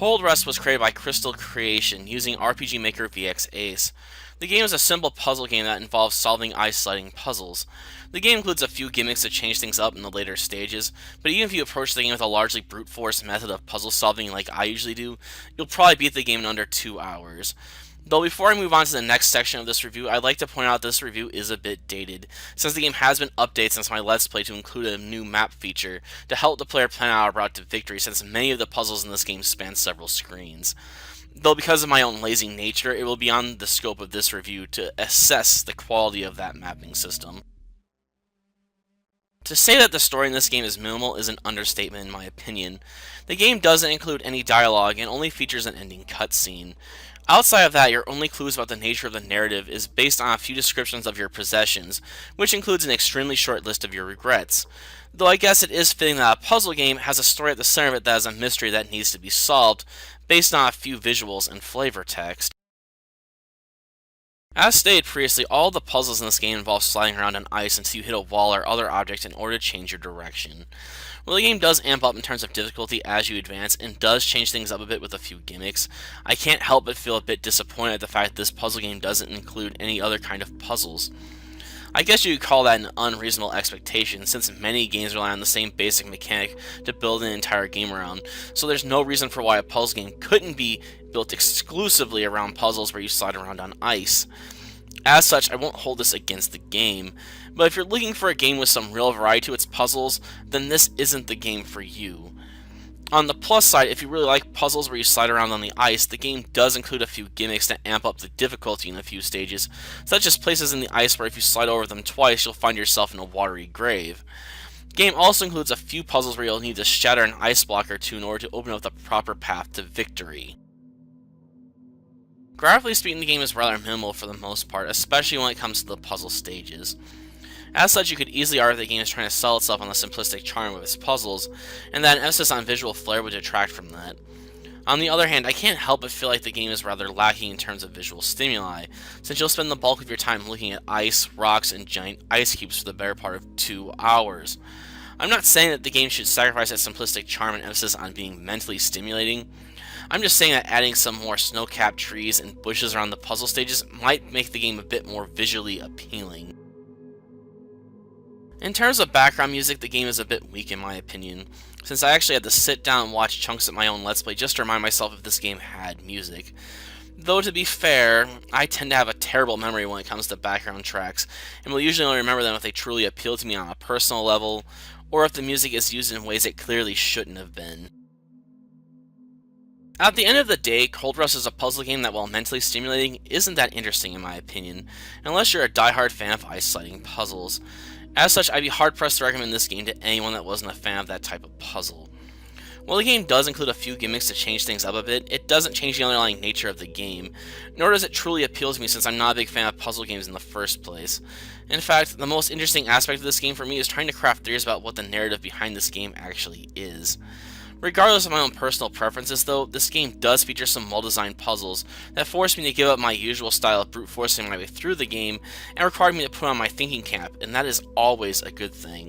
Cold Rest was created by CrystalCreation using RPG Maker VX Ace. The game is a simple puzzle game that involves solving ice sliding puzzles. The game includes a few gimmicks to change things up in the later stages, but even if you approach the game with a largely brute force method of puzzle solving like I usually do, you'll probably beat the game in under 2 hours. Though before I move on to the next section of this review, I'd like to point out this review is a bit dated, since the game has been updated since my Let's Play to include a new map feature to help the player plan out a route to victory, since many of the puzzles in this game span several screens. Though because of my own lazy nature, it will be on the scope of this review to assess the quality of that mapping system. To say that the story in this game is minimal is an understatement in my opinion. The game doesn't include any dialogue and only features an ending cutscene. Outside of that, your only clues about the nature of the narrative is based on a few descriptions of your possessions, which includes an extremely short list of your regrets. Though I guess it is fitting that a puzzle game has a story at the center of it that is a mystery that needs to be solved, based on a few visuals and flavor text. As stated previously, all the puzzles in this game involve sliding around on ice until you hit a wall or other object in order to change your direction. While the game does amp up in terms of difficulty as you advance and does change things up a bit with a few gimmicks, I can't help but feel a bit disappointed at the fact that this puzzle game doesn't include any other kind of puzzles. I guess you could call that an unreasonable expectation, since many games rely on the same basic mechanic to build an entire game around, so there's no reason for why a puzzle game couldn't be built exclusively around puzzles where you slide around on ice. As such, I won't hold this against the game, but if you're looking for a game with some real variety to its puzzles, then this isn't the game for you. On the plus side, if you really like puzzles where you slide around on the ice, the game does include a few gimmicks to amp up the difficulty in a few stages, such as places in the ice where if you slide over them twice, you'll find yourself in a watery grave. The game also includes a few puzzles where you'll need to shatter an ice block or two in order to open up the proper path to victory. Graphically speaking, the game is rather minimal for the most part, especially when it comes to the puzzle stages. As such, you could easily argue that the game is trying to sell itself on the simplistic charm of its puzzles, and that an emphasis on visual flair would detract from that. On the other hand, I can't help but feel like the game is rather lacking in terms of visual stimuli, since you'll spend the bulk of your time looking at ice, rocks, and giant ice cubes for the better part of 2 hours. I'm not saying that the game should sacrifice its simplistic charm and emphasis on being mentally stimulating. I'm just saying that adding some more snow-capped trees and bushes around the puzzle stages might make the game a bit more visually appealing. In terms of background music, the game is a bit weak in my opinion, since I actually had to sit down and watch chunks of my own Let's Play just to remind myself if this game had music. Though to be fair, I tend to have a terrible memory when it comes to background tracks, and will usually only remember them if they truly appeal to me on a personal level, or if the music is used in ways it clearly shouldn't have been. At the end of the day, Cold Rust is a puzzle game that, while mentally stimulating, isn't that interesting in my opinion, unless you're a die-hard fan of ice sliding puzzles. As such, I'd be hard-pressed to recommend this game to anyone that wasn't a fan of that type of puzzle. While the game does include a few gimmicks to change things up a bit, it doesn't change the underlying nature of the game, nor does it truly appeal to me since I'm not a big fan of puzzle games in the first place. In fact, the most interesting aspect of this game for me is trying to craft theories about what the narrative behind this game actually is. Regardless of my own personal preferences though, this game does feature some well-designed puzzles that force me to give up my usual style of brute forcing my way through the game and require me to put on my thinking cap, and that is always a good thing.